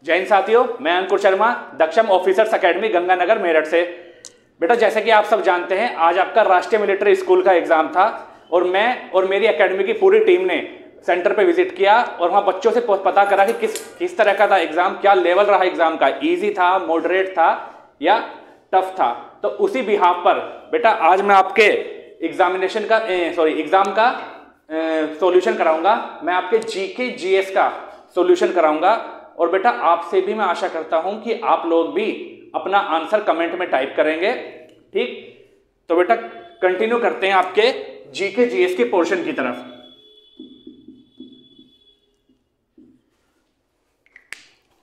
जय हिंद साथियों, मैं अंकुर शर्मा दक्षम ऑफिसर्स एकेडमी गंगानगर मेरठ से। बेटा जैसे कि आप सब जानते हैं, आज आपका राष्ट्रीय मिलिट्री स्कूल का एग्जाम था और मैं और मेरी एकेडमी की पूरी टीम ने सेंटर पे विजिट किया और वहां बच्चों से पता करा कि किस तरह का था एग्जाम, क्या लेवल रहा एग्जाम का, इजी था, मॉडरेट था या टफ था। तो उसी बिहाफ पर बेटा आज मैं आपके एग्जाम का सॉल्यूशन कराऊंगा। मैं आपके जीके जीएस का सॉल्यूशन कराऊंगा और बेटा आपसे भी मैं आशा करता हूं कि आप लोग भी अपना आंसर कमेंट में टाइप करेंगे। ठीक, तो बेटा कंटिन्यू करते हैं आपके जीके जीएस के पोर्शन की तरफ।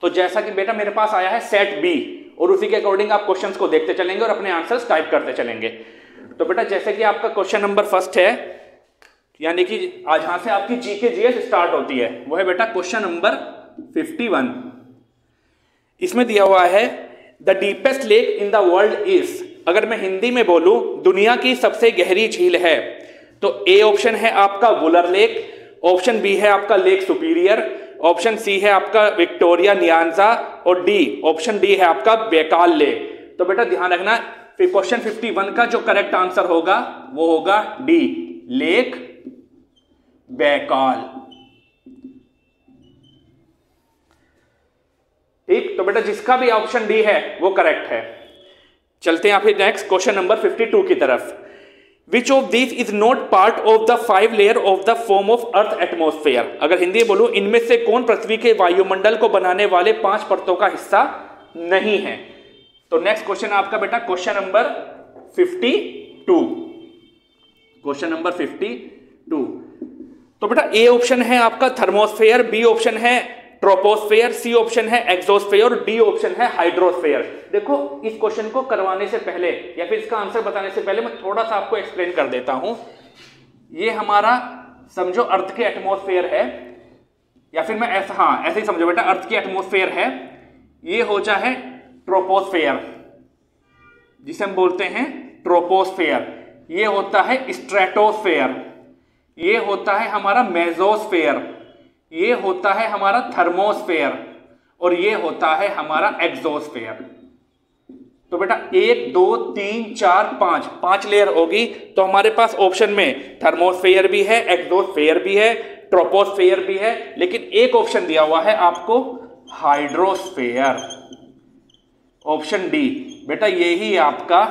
तो जैसा कि बेटा मेरे पास आया है सेट बी और उसी के अकॉर्डिंग आप क्वेश्चंस को देखते चलेंगे और अपने आंसर्स टाइप करते चलेंगे। तो बेटा जैसे कि आपका क्वेश्चन नंबर फर्स्ट है, यानी कि आज यहां से आपकी जीके जीएस स्टार्ट होती है, वो है बेटा क्वेश्चन नंबर 51। इसमें दिया हुआ है the deepest lake in the world is, अगर मैं हिंदी में बोलूं दुनिया की सबसे गहरी झील है, तो ए ऑप्शन है आपका वुलर लेक, ऑप्शन बी है आपका लेक सुपीरियर, ऑप्शन सी है आपका विक्टोरिया नियांजा और डी ऑप्शन डी है आपका बैकाल लेक। तो बेटा ध्यान रखना, फिर क्वेश्चन 51 का जो करेक्ट आंसर होगा वो होगा डी, लेक बैकाल। ठीक, तो बेटा जिसका भी ऑप्शन डी है वो करेक्ट है। चलते हैं आप नेक्स्ट क्वेश्चन नंबर 52 की तरफ। Which of these is not part of the 5 layer of the form of Earth atmosphere? अगर हिंदी में बोलूं, इनमें से कौन पृथ्वी के वायुमंडल को बनाने वाले 5 परतों का हिस्सा नहीं है? तो नेक्स्ट क्वेश्चन आपका बेटा क्वेश्चन नंबर 52। Question number 52। तो बेटा ए ऑप्शन है आपका थर्मोस्फेयर, बी ऑप्शन है ट्रोपोस्फेयर, सी ऑप्शन है एक्सोस्फेयर और डी ऑप्शन है हाइड्रोस्फेयर। देखो इस क्वेश्चन को करवाने से पहले या फिर इसका आंसर बताने से पहले मैं थोड़ा सा आपको एक्सप्लेन कर देता हूं। ये हमारा समझो अर्थ के एटमॉस्फेयर है, या फिर मैं ऐसे ही समझो बेटा, अर्थ के एटमॉस्फेयर है। ये हो जाए ट्रोपोस्फेयर, जिसे हम बोलते हैं ट्रोपोस्फेयर। ये होता है स्ट्रेटोस्फेयर, ये होता है हमारा मेसोस्फेयर, ये होता है हमारा थर्मोस्फेयर और ये होता है हमारा एक्सोस्फेयर। तो बेटा 1 2 3 4 5 लेयर होगी। तो हमारे पास ऑप्शन में थर्मोस्फेयर भी है, एक्सोस्फेयर भी है, ट्रोपोस्फेयर भी है, लेकिन एक ऑप्शन दिया हुआ है आपको हाइड्रोस्फेयर, ऑप्शन डी। बेटा यही आपका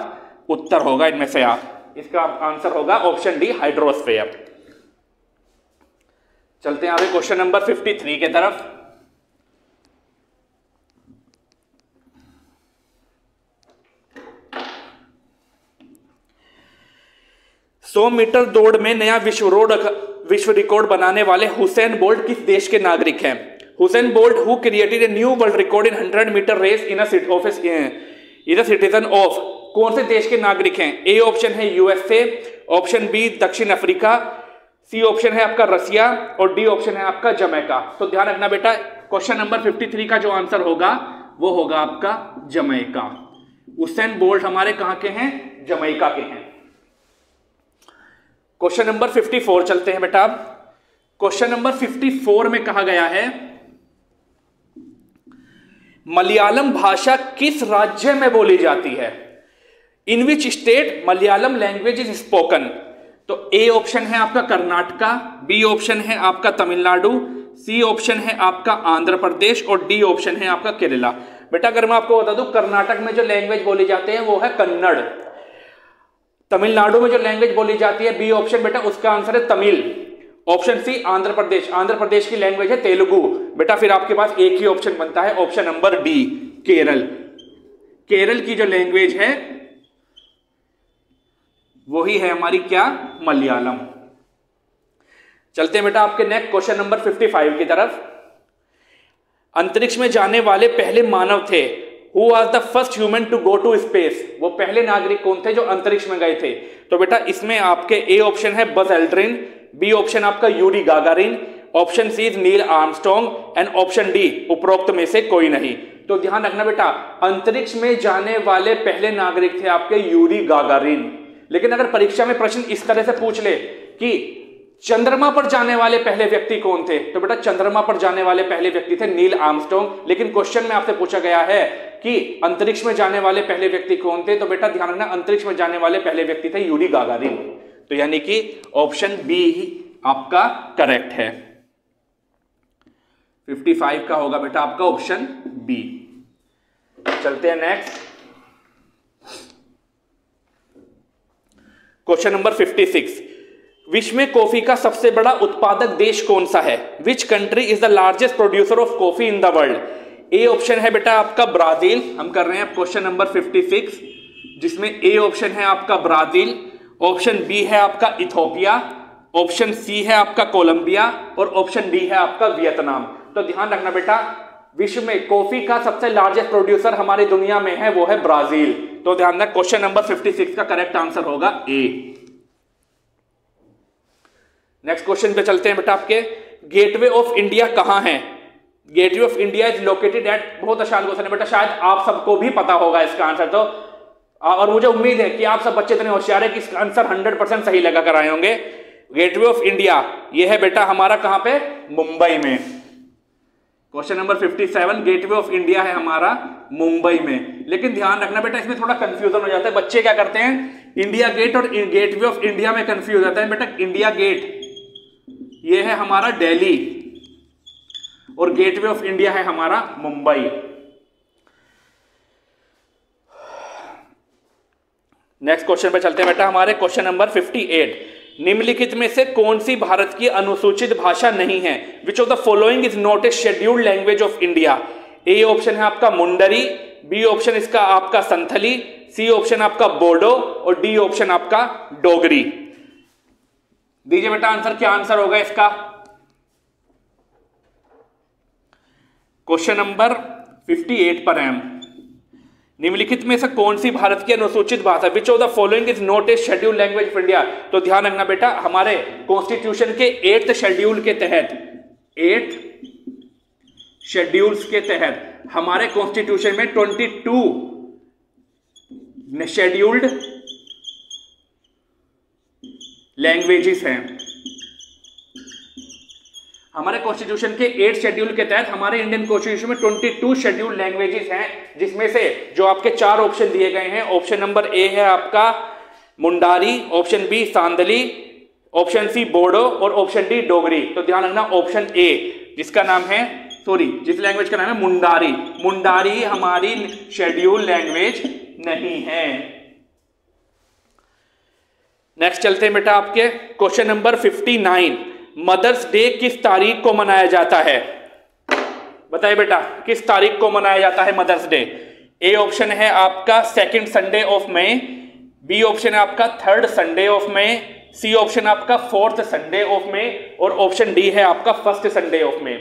उत्तर होगा इनमें से, इसका आंसर होगा ऑप्शन डी, हाइड्रोस्फेयर। चलते हैं आगे क्वेश्चन नंबर 53 के तरफ। सौ मीटर दौड़ में नया विश्व रिकॉर्ड बनाने वाले हुसैन बोल्ट किस देश के नागरिक हैं? Usain Bolt who created a new world record in 100 meter race in a citizen of, कौन से देश के नागरिक हैं? ए ऑप्शन है यूएसए, ऑप्शन बी दक्षिण अफ्रीका, सी ऑप्शन है आपका रसिया और डी ऑप्शन है आपका जमैका। तो ध्यान रखना बेटा, क्वेश्चन नंबर 53 का जो आंसर होगा वो होगा आपका जमैका। हुसैन बोल्ट हमारे कहां के हैं? जमैका के हैं। क्वेश्चन नंबर 54 चलते हैं बेटा। क्वेश्चन नंबर 54 में कहा गया है मलयालम भाषा किस राज्य में बोली जाती है? In which state Malayalam language is spoken? तो ए ऑप्शन है आपका कर्नाटका, बी ऑप्शन है आपका तमिलनाडु, सी ऑप्शन है आपका आंध्र प्रदेश और डी ऑप्शन है आपका केरला। बेटा अगर मैं आपको बता दूं, कर्नाटक में जो लैंग्वेज बोली जाते हैं वो है कन्नड़, तमिलनाडु में जो लैंग्वेज बोली जाती है बी ऑप्शन बेटा उसका आंसर है तमिल, ऑप्शन सी आंध्र प्रदेश की लैंग्वेज है तेलुगु। बेटा फिर आपके पास एक ही ऑप्शन बनता है, option number D, Kerala. Kerala की जो लैंग्वेज है वही है हमारी क्या? मलयालम। चलते हैं बेटा आपके नेक्स्ट क्वेश्चन नंबर 55 की तरफ। अंतरिक्ष में जाने वाले पहले मानव थे, who was the first human to go to space? वो पहले नागरिक कौन थे जो अंतरिक्ष में गए थे? तो बेटा इसमें आपके ए ऑप्शन है बज एल्ड्रिन, बी ऑप्शन आपका Yuri Gagarin, option C is Neil Armstrong and option D उपरोक्त में से कोई नहीं। तो ध्यान रखना बेटा, अंतरिक्ष में जाने वाले पहले नागरिक थे आपके यूरी गागारिन। लेकिन अगर परीक्षा में प्रश्न इस तरह से पूछ ले कि चंद्रमा पर जाने वाले पहले व्यक्ति कौन थे? तो बेटा चंद्रमा पर जाने वाले पहले व्यक्ति थे नील आर्मस्ट्रॉन्ग। लेकिन क्वेश्चन में आपसे पूछा गया है कि अंतरिक्ष में जाने वाले पहले व्यक्ति कौन थे? तो बेटा ध्यान रखना, अंतरिक्ष में जाने वाले पहले व्यक्ति थे यूरी गागारिन। तो यानी कि ऑप्शन बी ही आपका करेक्ट है। 55 का होगा बेटा आपका ऑप्शन बी। चलते हैं नेक्स्ट, क्वेश्चन नंबर 56। विश्व में कॉफी का सबसे बड़ा उत्पादक देश कौन सा है? Which country is the largest producer of coffee in the world? A option है बेटा आपका ब्राजील। हम कर रहे हैं क्वेश्चन नंबर 56, जिसमें ए ऑप्शन है आपका ब्राजील, ऑप्शन बी है आपका इथोपिया, ऑप्शन सी है आपका कोलंबिया और ऑप्शन डी है आपका वियतनाम। तो ध्यान रखना बेटा, विश्व में कॉफी का सबसे लार्जेस्ट प्रोड्यूसर हमारी दुनिया में है, वो है ब्राजील। तो ध्यान रखना, क्वेश्चन नंबर 56 का करेक्ट आंसर होगा ए। नेक्स्ट क्वेश्चन पे चलते हैं बेटा आपके, गेटवे ऑफ इंडिया कहां है? Gateway of India is located eight, बहुत आसान क्वेश्चन है बेटा, शायद आप सबको भी पता होगा इसका आंसर। तो और मुझे उम्मीद है कि आप सब बच्चे इतने होशियार है कि इसका आंसर 100% सही लगा कर आए होंगे। गेटवे ऑफ इंडिया ये है बेटा हमारा कहां पे? मुंबई में। Question number 57, gateway of India है हमारा मुंबई में। लेकिन ध्यान रखना बेटा, इसमें थोड़ा कंफ्यूजन हो जाता है, बच्चे क्या करते हैं इंडिया गेट और गेटवे ऑफ इंडिया में कंफ्यूज हो जाता है। बेटा इंडिया गेट ये है हमारा दिल्ली और गेटवे ऑफ इंडिया है हमारा मुंबई। नेक्स्ट क्वेश्चन पे चलते हैं बेटा हमारे, क्वेश्चन नंबर 58। निम्नलिखित में से कौन सी भारत की अनुसूचित भाषा नहीं है? विच of the following is not a scheduled language of India? A option है आपका मुंडरी, बी ऑप्शन इसका आपका संथली, सी ऑप्शन आपका बोडो और डी ऑप्शन आपका डोगरी। दीजिए बेटा आंसर, क्या आंसर होगा इसका? क्वेश्चन नंबर 58 पर है, निम्नलिखित में से कौन सी भारत की अनुसूचित भाषा, विच of the following is not a scheduled language of India? तो ध्यान रखना बेटा, हमारे कॉन्स्टिट्यूशन के 8th शेड्यूल के तहत, 8 शेड्यूल्स के तहत हमारे कॉन्स्टिट्यूशन में 22 शेड्यूल्ड लैंग्वेजेस हैं। हमारे कॉन्स्टिट्यूशन के 8 शेड्यूल के तहत हमारे इंडियन कॉन्स्टिट्यूशन में 22 शेड्यूल्ड लैंग्वेजेस हैं, जिसमें से जो आपके 4 ऑप्शन दिए गए हैं, ऑप्शन नंबर ए है आपका Mundari, option B Santali, option C Bodo और ऑप्शन डी डोगरी। तो ध्यान रखना, ऑप्शन ए जिसका नाम है, जिस लैंग्वेज का नाम है मुंडारी, मुंडारी हमारी शेड्यूल लैंग्वेज नहीं है। नेक्स्ट चलते हैं बेटा आपके क्वेश्चन नंबर 59। मदर्स डे किस तारीख को मनाया जाता है? बताइए बेटा किस तारीख को मनाया जाता है मदर्स डे? ए ऑप्शन है आपका 2nd Sunday of May, B option है आपका 3rd Sunday of May, C option आपका 4th संडे ऑफ मई और ऑप्शन डी है आपका 1st संडे ऑफ मई।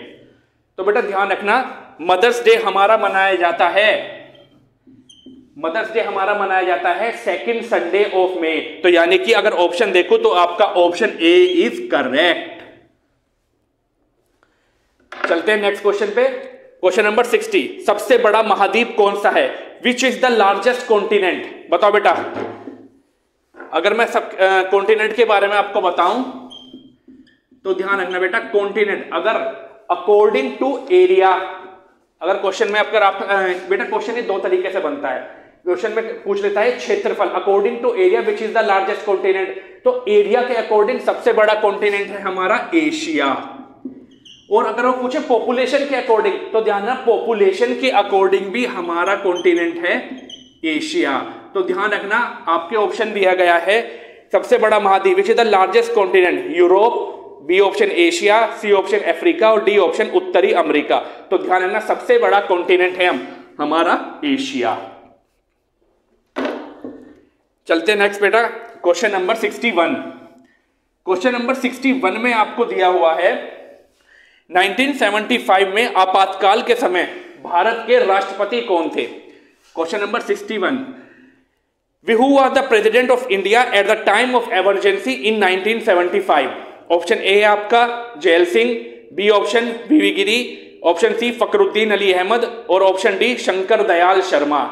तो बेटा ध्यान रखना, मदर्स डे हमारा मनाया जाता है, मदर्स डे हमारा मनाया जाता है 2nd संडे ऑफ मई। तो यानी कि अगर ऑप्शन देखो तो आपका ऑप्शन ए इज करेक्ट। चलते हैं नेक्स्ट क्वेश्चन पे, क्वेश्चन नंबर 60। सबसे बड़ा महाद्वीप कौन सा है? Which is the largest continent? बताओ बेटा, अगर मैं सब कॉन्टिनेंट के बारे में आपको बताऊं तो ध्यान रखना बेटा, कॉन्टिनेंट अगर अकॉर्डिंग टू एरिया, अगर क्वेश्चन में बेटा क्वेश्चन ये 2 तरीके से बनता है। क्वेश्चन में पूछ लेता है क्षेत्रफल, according to area which is the largest continent, तो एरिया के अकॉर्डिंग सबसे बड़ा कॉन्टिनेंट है हमारा एशिया। और अगर वो पूछे पॉपुलेशन के अकॉर्डिंग, तो ध्यान रखना पॉपुलेशन के अकॉर्डिंग भी हमारा कॉन्टिनेंट है एशिया। तो ध्यान रखना, आपके ऑप्शन दिया गया है सबसे बड़ा महाद्वीप which is the largest continent, Europe, B option Asia, C option Africa और डी ऑप्शन उत्तरी अमेरिका। तो ध्यान रखना सबसे बड़ा कॉन्टिनेंट है हमारा एशिया। चलते हैं नेक्स्ट बेटा क्वेश्चन नंबर 61। क्वेश्चन नंबर 61 में आपको दिया हुआ है 1975 में आपातकाल के समय भारत के राष्ट्रपति कौन थे? Question number 61, who was the president of India at the time of emergency in 1975? Option A है आपका जैल सिंह, बी ऑप्शन वीवी गिरी, ऑप्शन सी फखरुद्दीन अली अहमद और ऑप्शन डी शंकर दयाल शर्मा।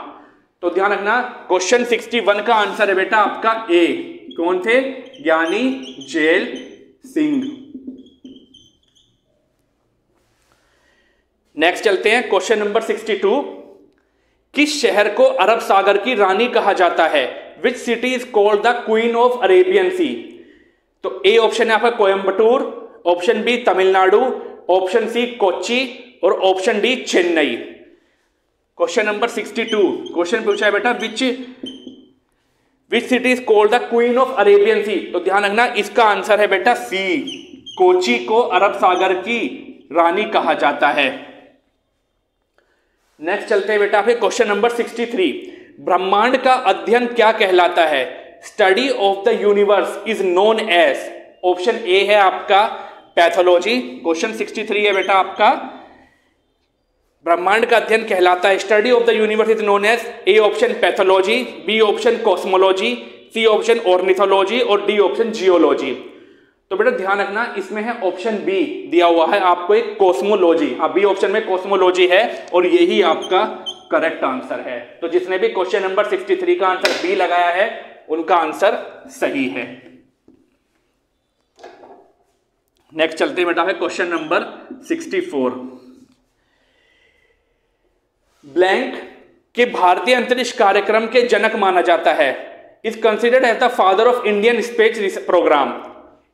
तो ध्यान रखना, क्वेश्चन 61 का आंसर है बेटा आपका ए। कौन थे? ज्ञानी जैल सिंह। नेक्स्ट चलते हैं क्वेश्चन नंबर 62। किस शहर को अरब सागर की रानी कहा जाता है? Which city is called the queen of Arabian sea? तो ए ऑप्शन है आपका Coimbatore, option B Tamil Nadu, option C Kochi और option D Chennai. Question number 62 question पूछा है बेटा which city is called the queen of Arabian sea? तो ध्यान रखना इसका आंसर है बेटा सी, कोच्चि को अरब सागर की रानी कहा जाता है। नेक्स्ट चलते हैं बेटा फिर क्वेश्चन नंबर 63। ब्रह्मांड का अध्ययन क्या कहलाता है? Study of the universe is known as. Option A है आपका पैथोलॉजी। क्वेश्चन 63 है बेटा आपका, ब्रह्मांड का अध्ययन कहलाता है, study of the universe is known as. A option pathology, B option cosmology, C option ornithology और डी ऑप्शन जियोलॉजी। तो बेटा ध्यान रखना इसमें है ऑप्शन बी दिया हुआ है आपको एक कॉस्मोलॉजी। हाँ, बी ऑप्शन में कॉस्मोलॉजी है और यही आपका करेक्ट आंसर है। तो जिसने भी क्वेश्चन नंबर 63 का आंसर बी लगाया है उनका आंसर सही है। नेक्स्ट चलते हैं बेटा है क्वेश्चन नंबर 64। ब्लैंक के भारतीय अंतरिक्ष कार्यक्रम के जनक माना जाता है, is considered as the father of Indian space programme.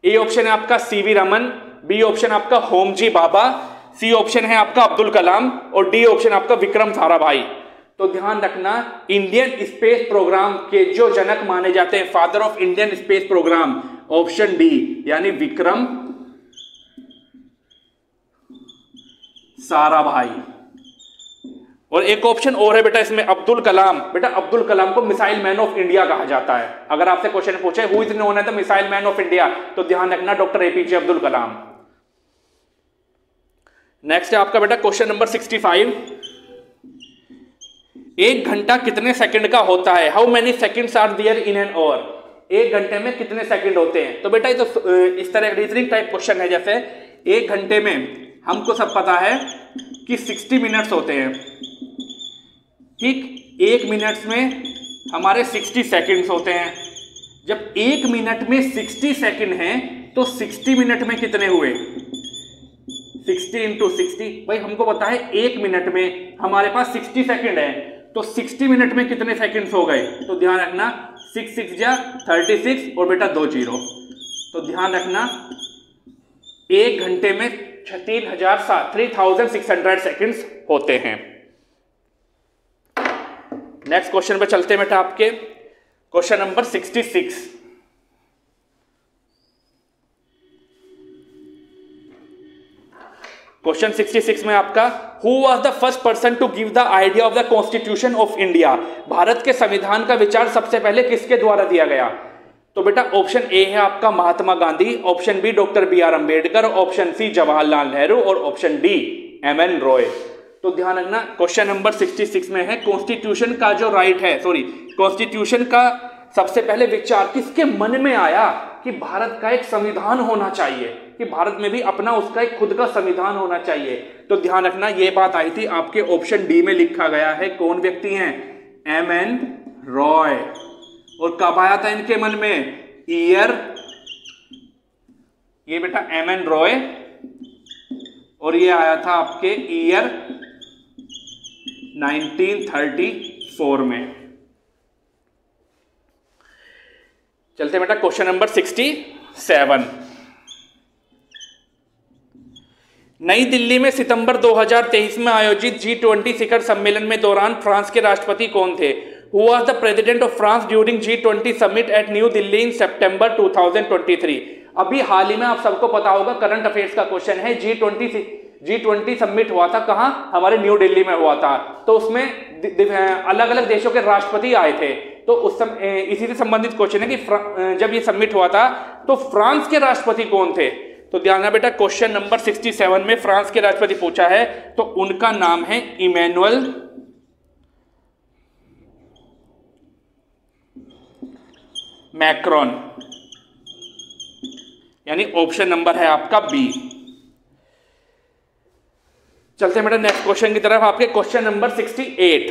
A option है आपका सीवी रमन, बी ऑप्शन आपका होमजी बाबा, सी ऑप्शन है आपका अब्दुल कलाम और डी ऑप्शन आपका विक्रम साराभाई। तो ध्यान रखना इंडियन स्पेस प्रोग्राम के जो जनक माने जाते हैं, father of Indian space programme, option D यानी विक्रम साराभाई। और एक ऑप्शन और है बेटा इसमें अब्दुल कलाम। बेटा अब्दुल कलाम को मिसाइल मैन ऑफ इंडिया कहा जाता है। अगर आपसे क्वेश्चन पूछे who is known as the missile man of India, तो ध्यान रखना doctor A P J Abdul Kalam. Next है आपका बेटा क्वेश्चन नंबर 65। एक घंटा कितने सेकंड का होता है? How many seconds are there in an hour? एक घंटे में कितने सेकंड होते हैं? तो बेटा ये तो इस तरह रीजनिंग टाइप क्वेश्चन है। जैसे एक घंटे में हमको सब पता है कि 60 मिनट्स होते हैं, ठीक। एक मिनट में हमारे 60 सेकंड्स होते हैं। जब एक मिनट में 60 सेकंड हैं तो 60 मिनट में कितने हुए? 60 इंटू 60। भाई हमको पता है एक मिनट में हमारे पास 60 सेकंड है, तो 60 मिनट में कितने सेकंड्स हो गए? तो ध्यान रखना 6 6 जा 36 और बेटा 2 जीरो। तो ध्यान रखना एक घंटे में 3600 सेकंड्स होते हैं। नेक्स्ट क्वेश्चन पे चलते हैं बेटा आपके क्वेश्चन नंबर 66। क्वेश्चन 66 में आपका who was the first person to give the idea of the constitution of India? Bharat के संविधान का विचार सबसे पहले किसके द्वारा दिया गया? तो बेटा ऑप्शन ए है आपका Mahatma Gandhi, option B doctor B R Ambedkar, option C Jawaharlal Nehru और option D M N Roy. तो ध्यान रखना क्वेश्चन नंबर 66 में है कॉन्स्टिट्यूशन का जो राइट है, कॉन्स्टिट्यूशन का सबसे पहले विचार किसके मन में आया कि भारत का एक संविधान होना चाहिए, कि भारत में भी अपना उसका एक खुद का संविधान होना चाहिए। तो ध्यान रखना ये बात आई थी आपके ऑप्शन डी में लिखा गया है। कौन व्यक्ति हैं? M N Roy. और कब आया था इनके मन में? ईयर, ये बेटा एम एन रॉय, और ये आया था आपके ईयर 1934 में। चलते बेटा क्वेश्चन नंबर 67। नई दिल्ली में सितंबर 2023 में आयोजित G20 शिखर सम्मेलन में दौरान फ्रांस के राष्ट्रपति कौन थे? Who was the president of France during G20 summit at New Delhi in September 2023? अभी हाल ही में आप सबको पता होगा, करंट अफेयर्स का क्वेश्चन है। G20 समिट हुआ था कहां? हमारे न्यू दिल्ली में हुआ था। तो उसमें अलग अलग देशों के राष्ट्रपति आए थे। तो उस समय इसी से संबंधित क्वेश्चन है कि जब ये समिट हुआ था तो फ्रांस के राष्ट्रपति कौन थे? तो ध्यान रखना बेटा क्वेश्चन नंबर 67 में फ्रांस के राष्ट्रपति पूछा है, तो उनका नाम है इमैनुअल मैक्रोन, यानी ऑप्शन नंबर है आपका बी। चलते हैं बेटा नेक्स्ट क्वेश्चन की तरफ, आपके क्वेश्चन नंबर 68।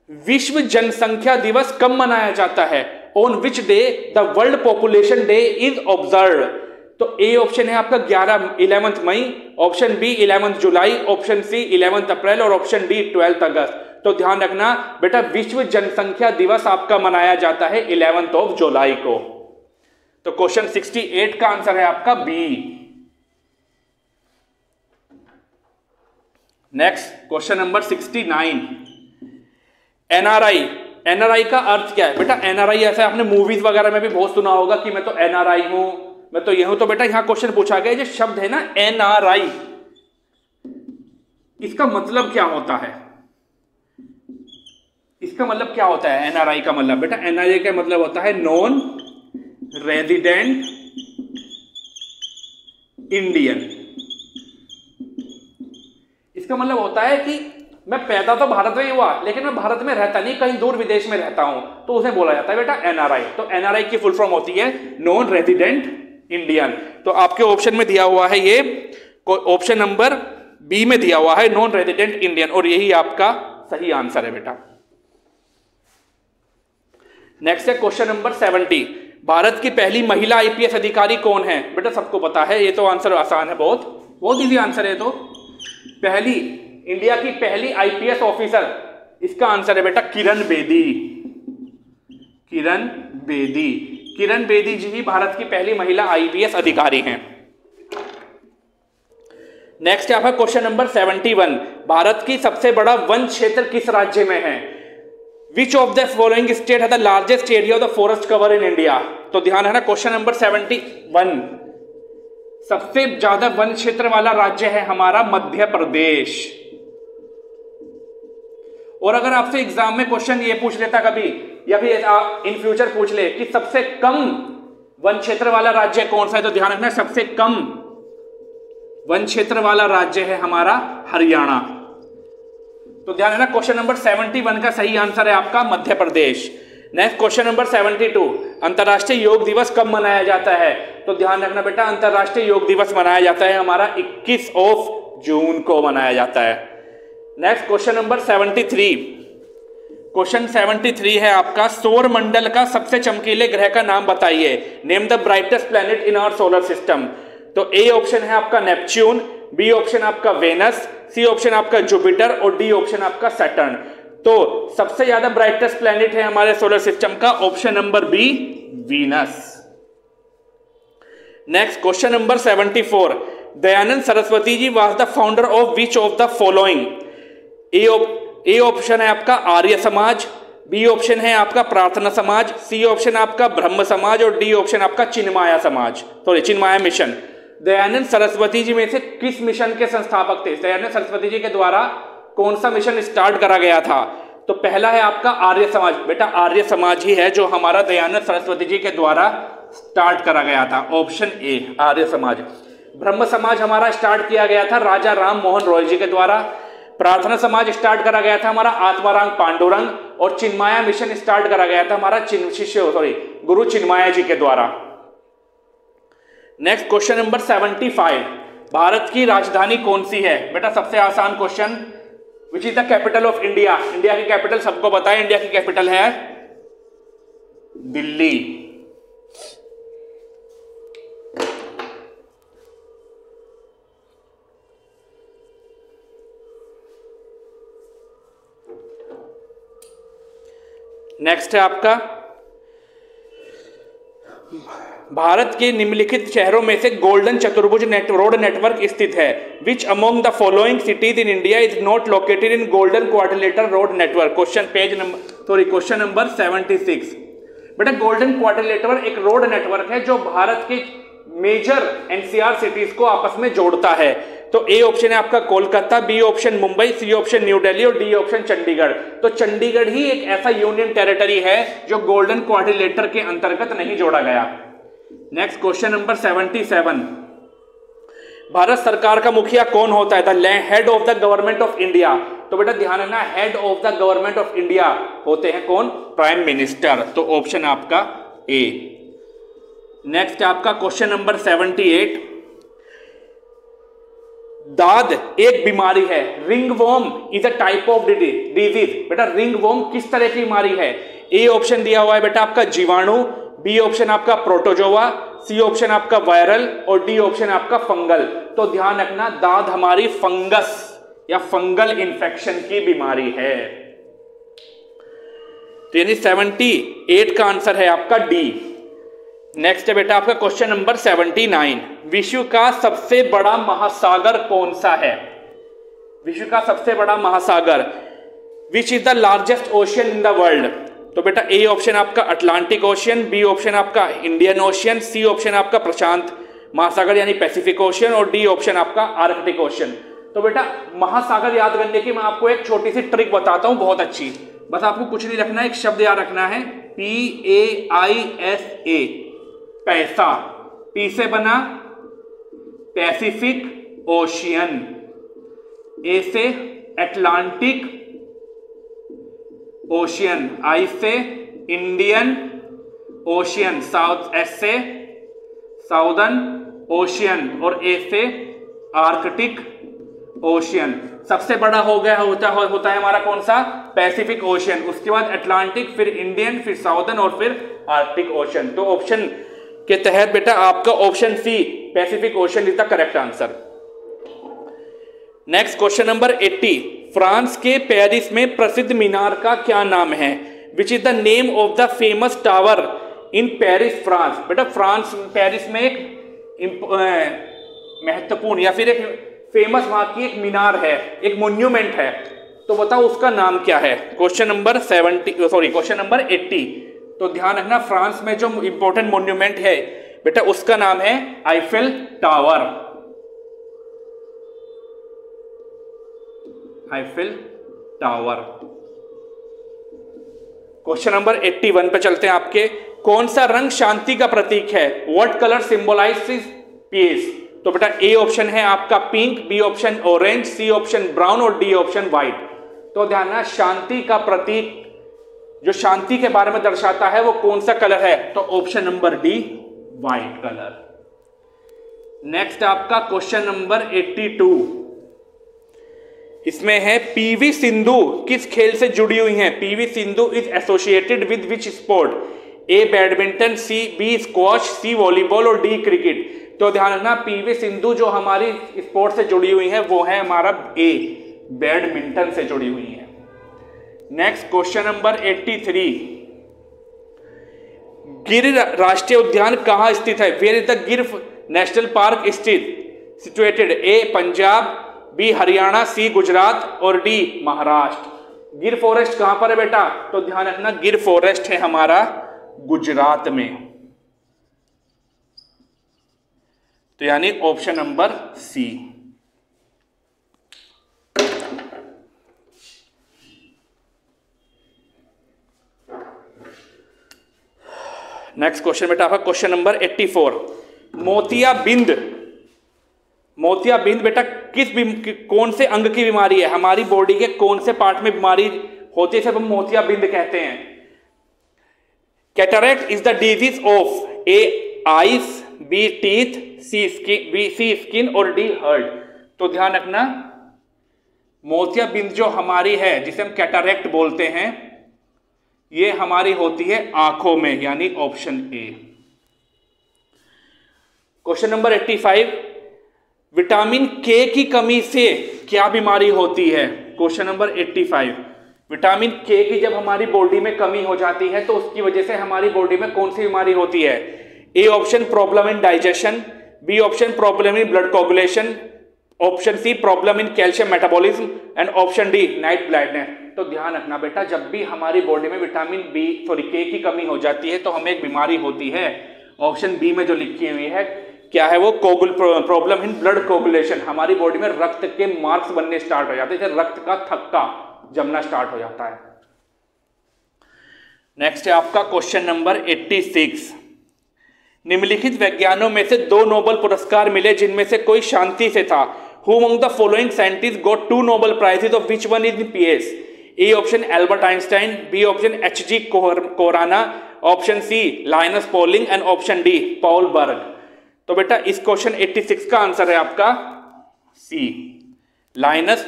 विश्व जनसंख्या दिवस कब मनाया जाता है? On which day the world population day is observe? तो ए ऑप्शन है आपका 11 मई, ऑप्शन बी 11 जुलाई, ऑप्शन सी 11 अप्रैल और ऑप्शन डी 12 अगस्त। तो ध्यान रखना बेटा, विश्व जनसंख्या दिवस आपका मनाया जाता है 11 जुलाई को। तो क्वेश्चन 68 का आंसर है आपका B. Next question number 69, NRI. NRI का अर्थ क्या है बेटा? एनआरआई ऐसा आपने मूवीज वगैरह में भी बहुत सुना होगा कि मैं तो एनआरआई हूं, मैं तो ये हूं। तो बेटा यहां क्वेश्चन पूछा गया, जो शब्द है ना एनआरआई, इसका मतलब क्या होता है? इसका मतलब क्या होता है एनआरआई का मतलब? बेटा एनआरआई का मतलब होता है नॉन रेजिडेंट इंडियन। इसका मतलब होता है कि मैं पैदा तो भारत में ही हुआ, लेकिन मैं भारत में रहता नहीं, कहीं दूर विदेश में रहता हूं, तो उसे बोला जाता है बेटा एनआरआई। तो एनआरआई की फुल फॉर्म होती है नॉन रेजिडेंट इंडियन। तो आपके ऑप्शन में दिया हुआ है, ये ऑप्शन नंबर बी में दिया हुआ है नॉन रेजिडेंट इंडियन, और यही आपका सही आंसर है बेटा। नेक्स्ट है क्वेश्चन नंबर 70, भारत की पहली महिला आईपीएस अधिकारी कौन है? बेटा सबको पता है, ये तो आंसर आसान है, बहुत इजी आंसर है। तो पहली, इंडिया की पहली आईपीएस ऑफिसर, इसका आंसर है बेटा किरण बेदी। किरण बेदी, किरण बेदी जी ही भारत की पहली महिला आईपीएस अधिकारी हैं। नेक्स्ट है आपका क्वेश्चन नंबर 71, भारत की सबसे बड़ा वन क्षेत्र किस राज्य में है? Which of the following state has the largest area of the forest cover in India? तो ध्यान है ना, क्वेश्चन नंबर 71, सबसे ज्यादा वन क्षेत्र वाला राज्य है हमारा मध्य प्रदेश। और अगर आपसे एग्जाम में क्वेश्चन ये पूछ लेता कभी, या फिर इन फ्यूचर पूछ ले कि सबसे कम वन क्षेत्र वाला राज्य कौन सा है, तो ध्यान रखना सबसे कम वन क्षेत्र वाला राज्य है हमारा हरियाणा। तो ध्यान रखना क्वेश्चन नंबर 71 का सही आंसर है आपका Madhya Pradesh. Next question number 72, अंतर्राष्ट्रीय योग दिवस कब मनाया जाता है? तो ध्यान रखना बेटा, अंतर्राष्ट्रीय योग दिवस मनाया जाता है हमारा 21 जून को मनाया जाता है। नेक्स्ट क्वेश्चन नंबर 73, क्वेश्चन 73 है आपका, सौर मंडल का सबसे चमकीले ग्रह का नाम बताइए। Name the brightest planet in our solar system. तो ए ऑप्शन है आपका नेपच्यून, बी ऑप्शन आपका वेनस, सी ऑप्शन आपका जुपिटर और डी ऑप्शन आपका सैटर्न। तो सबसे ज्यादा ब्राइटेस्ट प्लैनेट है हमारे सोलर सिस्टम का option number B, Venus. Next question number 74, Dayanand Saraswati ji was the founder of which of the following? A option है आपका आर्य समाज, बी ऑप्शन है आपका प्रार्थना समाज, सी ऑप्शन आपका ब्रह्म समाज और डी ऑप्शन आपका चिन्माया समाज, सॉरी चिन्माया मिशन। दयानंद सरस्वती जी में से किस मिशन के संस्थापक थे? दयानंद सरस्वती जी के द्वारा कौन सा मिशन स्टार्ट करा गया था? तो पहला है आपका आर्य समाज। बेटा आर्य समाज ही है जो हमारा दयानंद सरस्वती जी के द्वारा स्टार्ट करा गया था, ऑप्शन ए आर्य समाज। ब्रह्म समाज हमारा स्टार्ट किया गया था राजा राम मोहन रॉय जी के द्वारा। प्रार्थना समाज स्टार्ट करा गया था हमारा आत्माराम पांडुरंग, और चिन्माया मिशन स्टार्ट करा गया था हमारा गुरु चिन्माया जी के द्वारा। नेक्स्ट क्वेश्चन नंबर 75, भारत की राजधानी कौन सी है? बेटा सबसे आसान question, which is the capital of India? India की कैपिटल सबको पता है, इंडिया की कैपिटल है दिल्ली। नेक्स्ट है आपका, भारत के निम्नलिखित शहरों में से गोल्डन चतुर्भुज रोड नेटवर्क स्थित है। Which among the following cities in India is not located in golden quadrilateral road network? Question number 76। बेटा गोल्डन क्वाड्रिलेटरल एक रोड नेटवर्क है जो भारत के मेजर एनसीआर सिटीज को आपस में जोड़ता है। तो ए ऑप्शन है आपका Kolkata, B option Mumbai, C option New Delhi और डी ऑप्शन चंडीगढ़। तो चंडीगढ़ ही एक ऐसा यूनियन टेरिटरी है जो गोल्डन क्वाड्रिलेटर के अंतर्गत नहीं जोड़ा गया। नेक्स्ट क्वेश्चन नंबर 77, भारत सरकार का मुखिया कौन होता है? The head of the government of India. तो बेटा ध्यान रखना, head of the government of India होते हैं कौन? Prime minister. तो ऑप्शन आपका ए। नेक्स्ट आपका क्वेश्चन नंबर 78, दाद एक बीमारी है, ringworm is a type of disease. बेटा रिंगवॉर्म किस तरह की बीमारी है? ए ऑप्शन दिया हुआ है बेटा आपका जीवाणु, बी ऑप्शन आपका प्रोटोजोआ, सी ऑप्शन आपका वायरल और डी ऑप्शन आपका फंगल। तो ध्यान रखना, दाद हमारी फंगस या फंगल इंफेक्शन की बीमारी है। तो यानी 78 का आंसर है आपका डी। नेक्स्ट है बेटा आपका क्वेश्चन नंबर 79। विश्व का सबसे बड़ा महासागर कौन सा है? विश्व का सबसे बड़ा महासागर, विच is the largest ocean in the world? तो बेटा ए ऑप्शन आपका अटलांटिक ओशियन, बी ऑप्शन आपका इंडियन ओशियन, सी ऑप्शन आपका प्रशांत महासागर यानी पैसिफिक ओशियन और डी ऑप्शन आपका आर्कटिक ओशियन। तो बेटा महासागर याद करने की मैं आपको एक छोटी सी ट्रिक बताता हूं, बहुत अच्छी। बस आपको कुछ नहीं रखना है, एक शब्द याद रखना है, PAISA, पैसा। पी से बना पैसिफिक ओशियन, ए से अटलांटिक ओशियन, आई से इंडियन ओशियन, साउथ एस से साउदर्न ओशियन और ए से आर्कटिक ओशियन। सबसे बड़ा हो गया होता है हमारा कौन सा? पैसिफिक ओशियन, उसके बाद अटलांटिक, फिर इंडियन, फिर साउदर्न और फिर आर्कटिक ओशियन। तो ऑप्शन के तहत बेटा आपका option C Pacific Ocean is the correct answer. Next question number 80। France के पेरिस में प्रसिद्ध मीनार का क्या नाम है? Which is the name of the famous tower in Paris, France? बेटा फ्रांस पेरिस में एक महत्वपूर्ण या फिर एक फेमस वहां की एक मीनार है, एक मोन्यूमेंट है, तो बताओ उसका नाम क्या है? Question number 80। तो ध्यान रखना, फ्रांस में जो इंपॉर्टेंट मोन्यूमेंट है बेटा उसका नाम है Eiffel tower. Eiffel tower. Question number 81 पे चलते हैं आपके। कौन सा रंग शांति का प्रतीक है? What colour symbolises peace? तो बेटा ए ऑप्शन है आपका pink, B option orange, C option brown और डी ऑप्शन व्हाइट। तो ध्यान रखना, शांति का प्रतीक जो शांति के बारे में दर्शाता है वो कौन सा कलर है? तो option number D white colour. Next आपका क्वेश्चन नंबर 82। इसमें है पीवी सिंधु किस खेल से जुड़ी हुई है? P V Sindhu is associated with which sport? A badminton, C B squash, C volleyball और डी क्रिकेट। तो ध्यान रखना, पीवी सिंधु जो हमारी स्पोर्ट से जुड़ी हुई है वो है हमारा ए बैडमिंटन से जुड़ी हुई है। Next question number 83। गिर राष्ट्रीय उद्यान कहां स्थित है? वेयर इज द गिर नेशनल पार्क सिचुएटेड? ए पंजाब, बी हरियाणा, सी गुजरात और डी महाराष्ट्र। गिर फॉरेस्ट कहां पर है बेटा? तो ध्यान रखना, गिर फॉरेस्ट है हमारा गुजरात में। तो यानी option number C. Next question बेटा आपका क्वेश्चन नंबर 84। मोतियाबिंद बेटा कौन से अंग की बीमारी है? हमारी बॉडी के कौन से पार्ट में बीमारी होती है, हम मोतियाबिंद कहते हैं? Cataract is the disease of A eyes, B teeth, C skin और डी हार्ट। तो ध्यान रखना, मोतियाबिंद जो हमारी है जिसे हम कैटरैक्ट बोलते हैं ये हमारी होती है आंखों में, यानी option A. Question number 85। Vitamin के की कमी से क्या बीमारी होती है? Question number 85। विटामिन के की जब हमारी बॉडी में कमी हो जाती है तो उसकी वजह से हमारी बॉडी में कौन सी बीमारी होती है? A option problem in digestion, B option problem in blood coagulation, option C problem in calcium metabolism and option D night blindness. तो ध्यान रखना बेटा, जब भी हमारी बॉडी में विटामिन के की कमी हो जाती है तो हमें एक बीमारी होती है। ऑप्शन बी में जो लिखी हुई है क्या है वो? Problem in blood coagulation. हमारी बॉडी में रक्त के मार्क्स बनने स्टार्ट हो जाते हैं, रक्त का थक्का जमना स्टार्ट हो जाता है। नेक्स्ट है आपका क्वेश्चन नंबर 86। निम्नलिखित वैज्ञानिकों में से 2 नोबेल पुरस्कार मिले जिनमें से कोई शांति से था। Who among the following scientists got 2 Nobel Prizes of which one is in PS? A option Albert Einstein, B option H.G. Corana, option C Linus Pauling and option D Paul Berg। तो बेटा इस question 86 का answer है आपका सी lines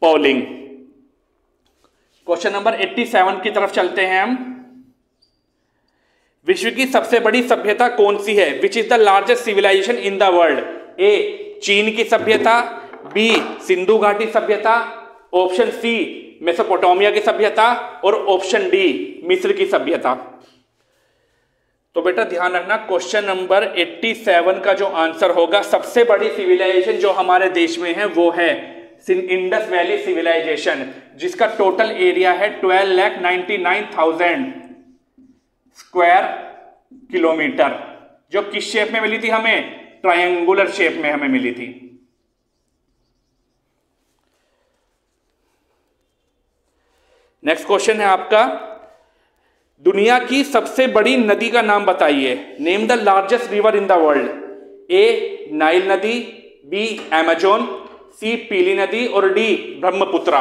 polling. Question number 87 की तरफ चलते हैं हम। विश्व की सबसे बड़ी सभ्यता कौन सी है? Which is the largest civilization in the world? A चीन की सभ्यता, बी सिंधु घाटी सभ्यता, ऑप्शन सी मेसोपोटामिया की सभ्यता और ऑप्शन डी मिस्र की सभ्यता। तो बेटा ध्यान रखना, क्वेश्चन नंबर 87 का जो आंसर होगा, सबसे बड़ी सिविलाइजेशन जो हमारे देश में है वो है इंडस वैली सिविलाइजेशन, जिसका टोटल एरिया है 12,99,000 स्क्वायर किलोमीटर, जो किस शेप में मिली थी हमें? ट्रायंगुलर शेप में हमें मिली थी। नेक्स्ट क्वेश्चन है आपका, दुनिया की सबसे बड़ी नदी का नाम बताइए। Name the largest river in the world. A Nile नदी, बी अमेजोन, सी पीली नदी और डी ब्रह्मपुत्रा।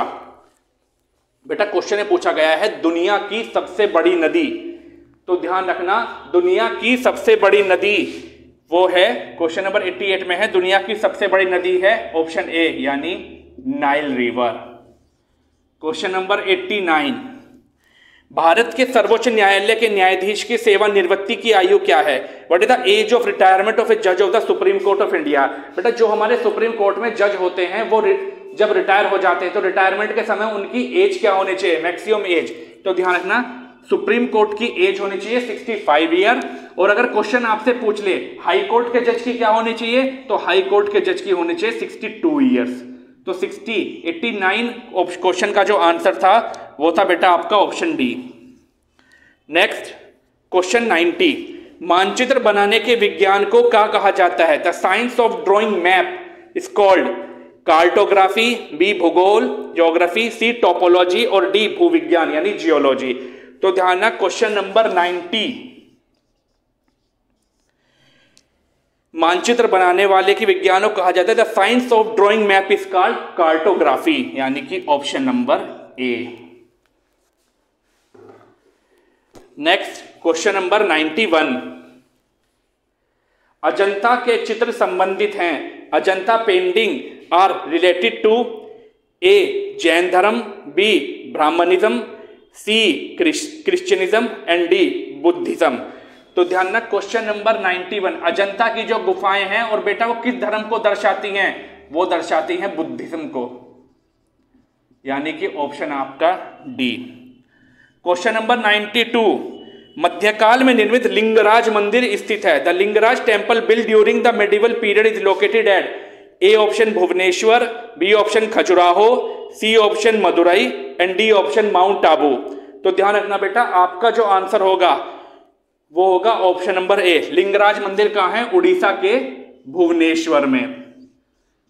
बेटा क्वेश्चन में पूछा गया है दुनिया की सबसे बड़ी नदी, तो ध्यान रखना दुनिया की सबसे बड़ी नदी वो है, क्वेश्चन नंबर 88 में है, दुनिया की सबसे बड़ी नदी है ऑप्शन ए यानी Nile river. Question number 89, Bharat के सर्वोच्च न्यायालय के न्यायाधीश की सेवानिवृत्ति की आयु क्या है? What is the age of retirement of a जज of the supreme court of India? बेटा जो हमारे सुप्रीम कोर्ट में जज होते हैं वो जब रिटायर हो जाते हैं तो रिटायरमेंट के समय उनकी एज क्या होनी चाहिए? Maximum age. तो ध्यान रखना सुप्रीम कोर्ट की एज होनी चाहिए 65 ईयर। और अगर क्वेश्चन आपसे पूछ ले हाई कोर्ट के जज की क्या होनी चाहिए, तो हाई कोर्ट के जज की होनी चाहिए 62 ईयर्स। तो 89 क्वेश्चन का जो आंसर था वो था बेटा आपका ऑप्शन डी। नेक्स्ट क्वेश्चन 90, मानचित्र बनाने के विज्ञान को क्या कहा जाता है? The science of drawing map is called cartography, B भूगोल ज्योग्राफी, सी टोपोलॉजी और डी भूविज्ञान यानी जियोलॉजी। तो ध्यान रखना क्वेश्चन नंबर 90, मानचित्र बनाने वाले की विज्ञान को कहा जाता है the science of drawing map is called cartography यानी कि option number A. Next question number 91, Ajanta के चित्र संबंधित हैं। Ajanta painting are related to A Jain धर्म, बी ब्राह्मणिज्म, सी क्रिश्चियनिज्म एंड डी बुद्धिज्म। तो ध्यान रखना क्वेश्चन नंबर 91, अजंता की जो गुफाएं हैं और बेटा वो किस धर्म को दर्शाती हैं? वो दर्शाती हैं बुद्धिज्म को, यानी कि ऑप्शन आपका डी। क्वेश्चन नंबर 92, मध्यकाल में निर्मित लिंगराज मंदिर स्थित है। The Lingaraj temple build during the medieval period is located at A option Bhubaneswar, B option Khajuraho, C option Madurai and D option Mount Abu. तो ध्यान रखना बेटा आपका जो आंसर होगा वो होगा ऑप्शन नंबर ए। लिंगराज मंदिर कहां है? उड़ीसा के भुवनेश्वर में।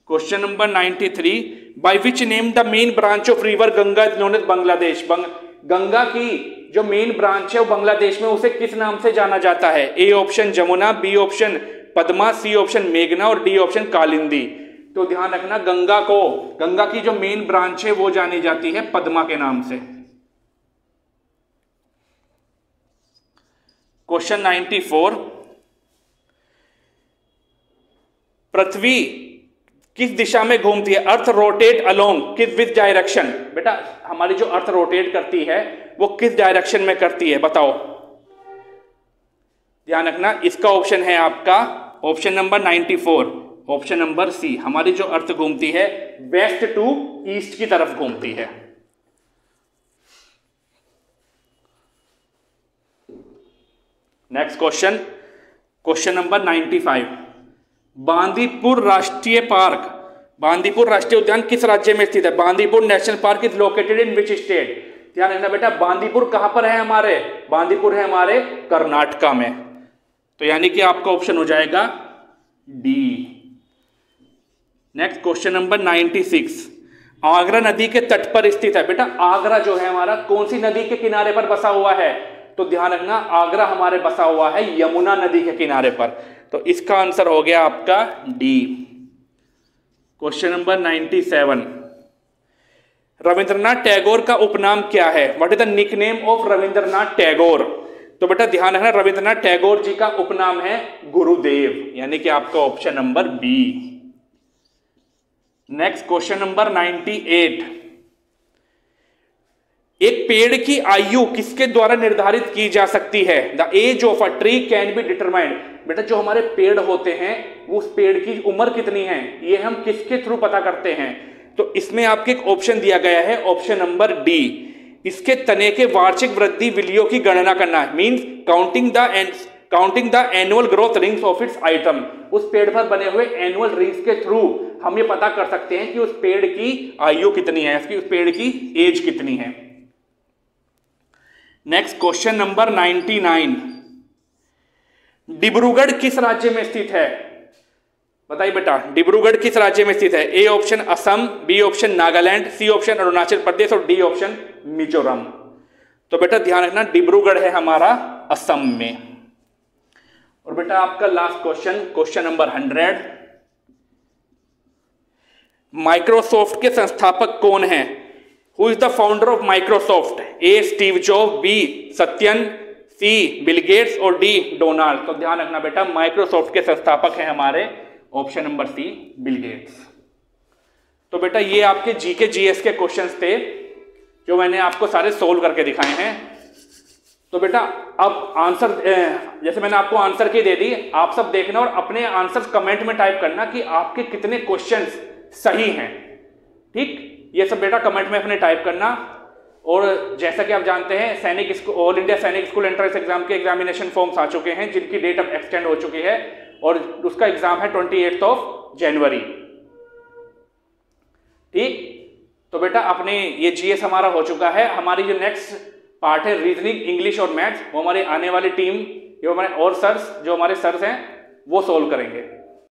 Question number 93, by which name the main branch of river Ganga is known as Bangladesh. Ganga की जो मेन ब्रांच है वो बांग्लादेश में उसे किस नाम से जाना जाता है? A option Jamuna, B option Padma, C option मेघना और डी ऑप्शन कालिंदी। तो ध्यान रखना गंगा की जो मेन ब्रांच है वो जानी जाती है पद्मा के नाम से। क्वेश्चन 94, पृथ्वी किस दिशा में घूमती है? अर्थ रोटेट अलोंग किस विच डायरेक्शन? बेटा हमारी जो अर्थ रोटेट करती है वो किस डायरेक्शन में करती है बताओ? ध्यान रखना इसका ऑप्शन है आपका option number 94, option number C. हमारी जो अर्थ घूमती है वेस्ट टू ईस्ट की तरफ घूमती है। Next question, question number 95, Bandipur राष्ट्रीय पार्क, बांदीपुर राष्ट्रीय उद्यान किस राज्य में स्थित है? Bandipur national park is located in which state? ध्यान रखना बेटा बांदीपुर कहां पर है हमारे? बांदीपुर है हमारे कर्नाटका में। तो यानी कि आपका ऑप्शन हो जाएगा D. Next question number 96, Agra नदी के तट पर स्थित है। बेटा आगरा जो है हमारा कौन सी नदी के किनारे पर बसा हुआ है? तो ध्यान रखना आगरा हमारे बसा हुआ है यमुना नदी के किनारे पर। तो इसका आंसर हो गया आपका D. Question number 97, Rabindranath Tagore का उपनाम क्या है? What is the nickname of Rabindranath Tagore? तो बेटा ध्यान रखना रविंद्रनाथ टैगोर जी का उपनाम है गुरुदेव, यानी कि आपका option number B. Next question number 98, एक पेड़ की आयु किसके द्वारा निर्धारित की जा सकती है? The age of a tree can be determined. बेटा जो हमारे पेड़ होते हैं वो उस पेड़ की उम्र कितनी है ये हम किसके थ्रू पता करते हैं? तो इसमें आपके एक ऑप्शन दिया गया है, ऑप्शन नंबर डी, इसके तने के वार्षिक वृद्धि विलियों की गणना करना है। Means counting the annual growth rings of its item. उस पेड़ पर बने हुए एनुअल रिंग्स के थ्रू हम ये पता कर सकते हैं कि उस पेड़ की आयु कितनी है, उसकी उस पेड़ की एज कितनी है। नेक्स्ट क्वेश्चन नंबर 99, डिब्रूगढ़ किस राज्य में स्थित है? बताइए बेटा, डिब्रूगढ़ किस राज्य में स्थित है? A option Assam, B option Nagaland, C option Arunachal Pradesh और डी ऑप्शन मिजोरम। तो बेटा ध्यान रखना, डिब्रूगढ़ है हमारा असम में। और बेटा आपका last question, question number 100, Microsoft के संस्थापक कौन है? Who is the founder of Microsoft? A Steve Job, B Satyan, C Bill Gates और डी डोनाल्ड। तो ध्यान रखना बेटा, माइक्रोसॉफ्ट के संस्थापक हैं हमारे option number C Bill Gates. तो बेटा ये आपके जीके जीएस के क्वेश्चंस थे जो मैंने आपको सारे सोल्व करके दिखाए हैं। तो बेटा अब आंसर जैसे मैंने आपको आंसर की दे दी, आप सब देखना और अपने आंसर्स कमेंट में टाइप करना कि आपके कितने क्वेश्चंस सही हैं। ठीक, ये सब बेटा कमेंट में अपने टाइप करना। और जैसा कि आप जानते हैं सैनिक स्कूल, ऑल इंडिया सैनिक स्कूल एंट्रेंस एग्जाम के एग्जामिनेशन फॉर्म्स आ चुके हैं जिनकी डेट अब एक्सटेंड हो चुकी है और उसका एग्जाम है 28 जनवरी। ठीक, तो बेटा अपने ये जीएस हमारा हो चुका है। हमारी जो नेक्स्ट पार्ट है रीजनिंग, इंग्लिश और मैथ्स, वो हमारी आने वाली टीम, जो हमारे और सर्स, जो हमारे सर्स हैं वो सोल्व करेंगे।